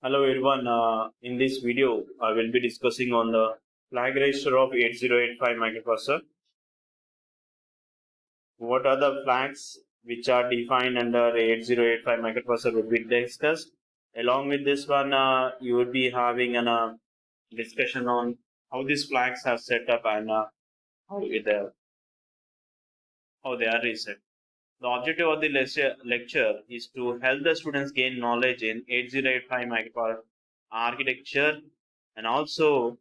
Hello everyone. In this video, I will be discussing on the flag register of 8085 microprocessor. What are the flags which are defined under 8085 microprocessor will be discussed. Along with this one, you will be having a discussion on how these flags are set up and how they are reset. The objective of the lecture is to help the students gain knowledge in 8085 microprocessor architecture and also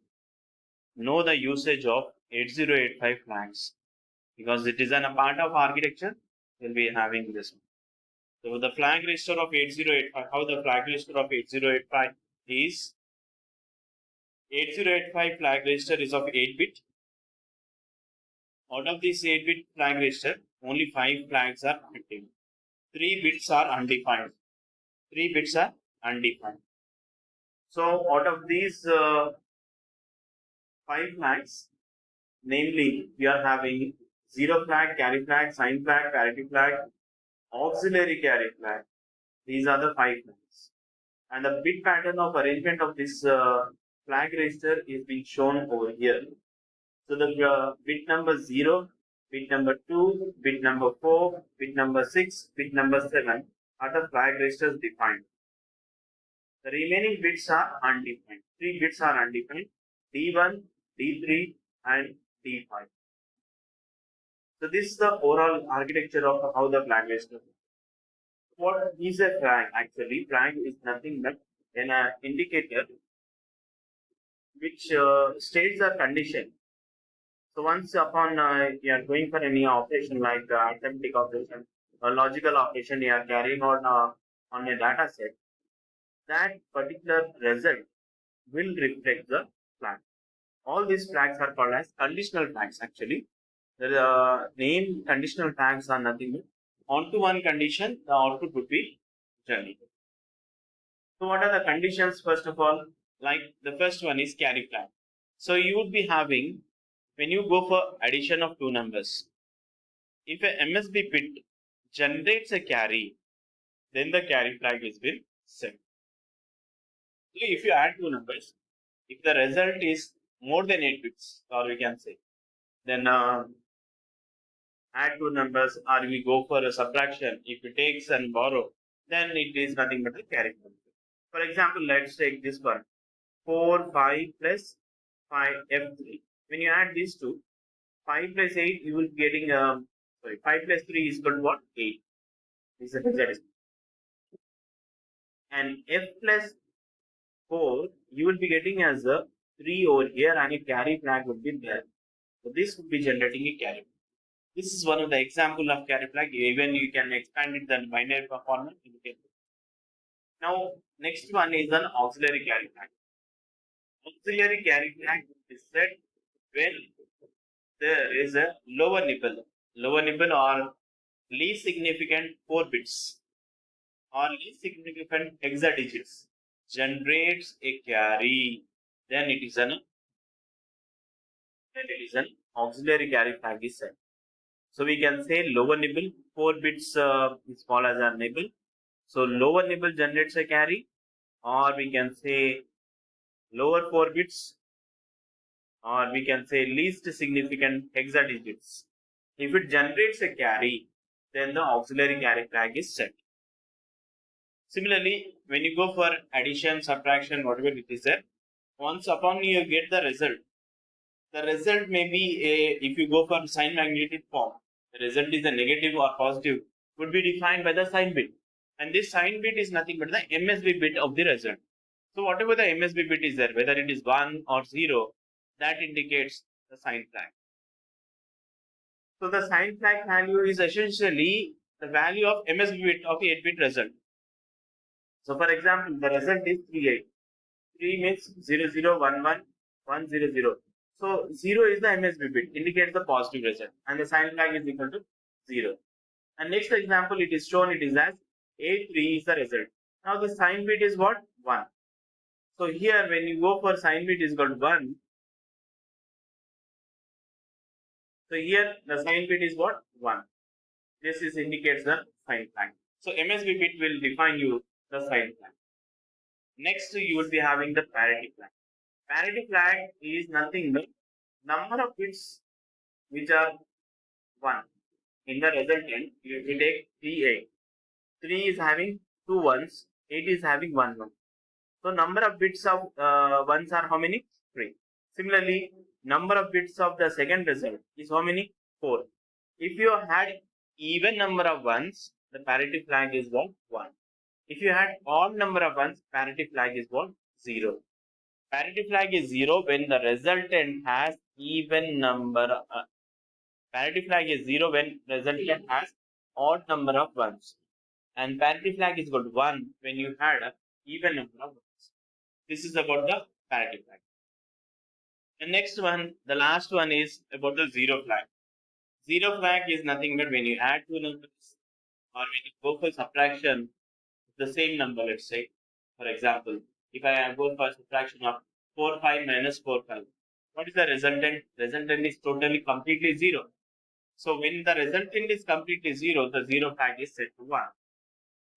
know the usage of 8085 flags because it is a part of architecture. We'll be having this one. So the flag register of 8085, how the flag register of 8085 is 8085 flag register is of 8-bit. Out of this 8-bit flag register, only 5 flags are active. 3 bits are undefined. 3 bits are undefined. So out of these 5 flags, namely, we are having zero flag, carry flag, sign flag, parity flag, auxiliary carry flag. These are the 5 flags. And the bit pattern of arrangement of this flag register is being shown over here. So the bit number 0, bit number 2, bit number 4, bit number 6, bit number 7 are the flag registers defined. The remaining bits are undefined. 3 bits are undefined: D1, D3, and D5. So this is the overall architecture of how the flag register is. What is a flag? Actually, flag is nothing but an indicator which states a condition. So once upon you are going for any operation like arithmetic operation or logical operation, you are carrying on a data set, that particular result will reflect the flag. All these flags are called as conditional flags. Actually, the name conditional flags are nothing but onto one condition, the output would be generated. So what are the conditions? First of all, like the first one is carry flag. So you would be having, when you go for addition of two numbers, if a MSB bit generates a carry, then the carry flag is been set. So if you add two numbers, if the result is more than 8 bits, or we can say, then add two numbers, or we go for a subtraction, if it takes and borrow, then it is nothing but a carry flag. For example, let's take this one. 4, 5 plus 5 F3. When you add these two, 5 plus 8, you will be getting, 5 plus 3 is equal to what? 8. This is that is. And F plus 4, you will be getting as a 3 over here and a carry flag would be there. So this would be generating a carry. This is one of the example of carry flag. Even you can expand it than binary format. Now, next one is an auxiliary carry flag. Auxiliary carry flag is set when there is a lower nibble or least significant 4 bits or least significant hexadigits generates a carry, then it is an auxiliary carry flag is set. So we can say lower nibble, 4 bits is called as a nibble. So lower nibble generates a carry, or we can say lower 4 bits, or we can say least significant hexadigits. If it generates a carry, then the auxiliary carry flag is set. Similarly, when you go for addition, subtraction, whatever it is there, once upon you get the result may be if you go for sign magnitude form, the result is a negative or positive, would be defined by the sign bit. And this sign bit is nothing but the MSB bit of the result. So whatever the MSB bit is there, whether it is 1 or 0, that indicates the sign flag. So the sign flag value is essentially the value of MSB bit of the 8-bit result. So for example, the result is 38. 3 means 0011 So 0 is the MSB bit, indicates the positive result, and the sign flag is equal to 0. And next example, it is shown it is as A3 is the result. Now the sign bit is what? 1. So here when you go for sign bit is equal to 1. So here the sign bit is what? 1. This is indicates the sign flag. So MSB bit will define you the sign flag. Next, you will be having the parity flag. Parity flag is nothing but number of bits which are 1. In the resultant, if you take 3 8, 3 is having two ones, 8 is having one one. So number of bits of ones are how many? 3. Similarly, number of bits of the second result is how many? 4. If you had even number of ones, the parity flag is what? 1. If you had odd number of ones, parity flag is what? 0. Parity flag is 0 when the resultant has even number. Parity flag is 0 when resultant has odd number of ones. And parity flag is equal to 1 when you had a even number of ones. This is about the parity flag. The next one, the last one is about the zero flag. Zero flag is nothing but when you add two numbers or when you go for subtraction of the same number, let's say. For example, if I go for subtraction of 4 5 minus 4 5, what is the resultant? Resultant is totally completely 0. So when the resultant is completely 0, the zero flag is set to 1.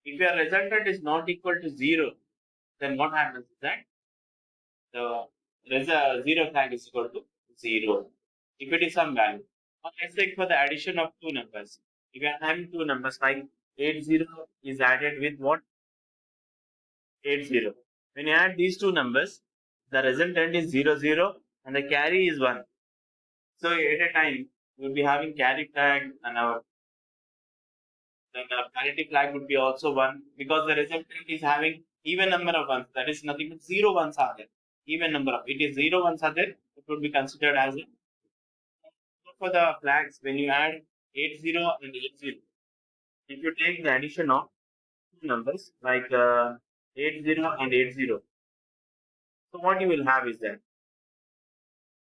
If your resultant is not equal to 0, then what happens is that the zero flag is equal to 0. If it is some value. Or let's take for the addition of two numbers. If you are having two numbers like 80 is added with what? 80. When you add these two numbers, the resultant is 00 and the carry is 1. So at a time, we will be having carry flag and then the parity flag would be also 1 because the resultant is having even number of ones. That is nothing but 0 ones are there. Even number of it is 0 ones are there. It would be considered as a. For the flags, when you add 80 and 80, if you take the addition of two numbers like 80 and 80, so what you will have is that,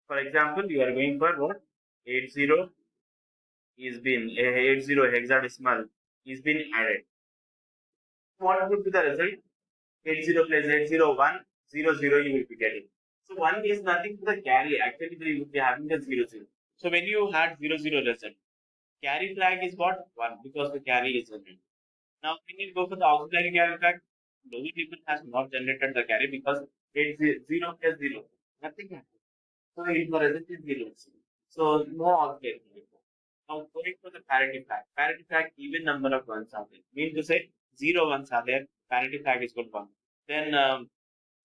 for example, you are going for what? 80 is been 80 hexadecimal is been added. What would be the result? 80 plus 801 00 you will be getting. So 1 is nothing but the carry. Actually, you will be having the 00. So when you had 00 result, carry flag is what? 1 because the carry is 100. Now, when you go for the auxiliary carry flag, those people has not generated the carry because it's 0 plus 0. Nothing happens. So it the result is 0. So no auxiliary carry flag. Now going for the parity flag. Parity flag, even number of ones are there. Mean to say 0 ones are there. Parity flag is good 1. Then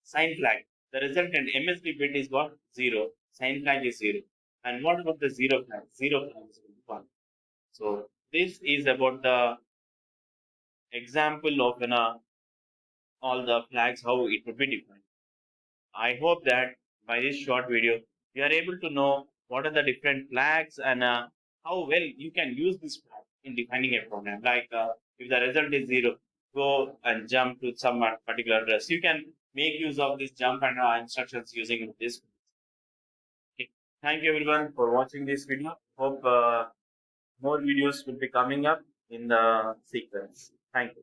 sign flag. The resultant MSB bit is what? 0. Sign flag is 0. And what about the 0 flag? 0 flag is 1. So this is about the example of all the flags, how it would be defined. I hope that by this short video, you are able to know what are the different flags and how well you can use this flag in defining a program. Like if the result is 0, go and jump to some particular address. You can make use of this jump and instructions using this. Okay. Thank you everyone for watching this video. Hope more videos will be coming up in the sequence. Thank you.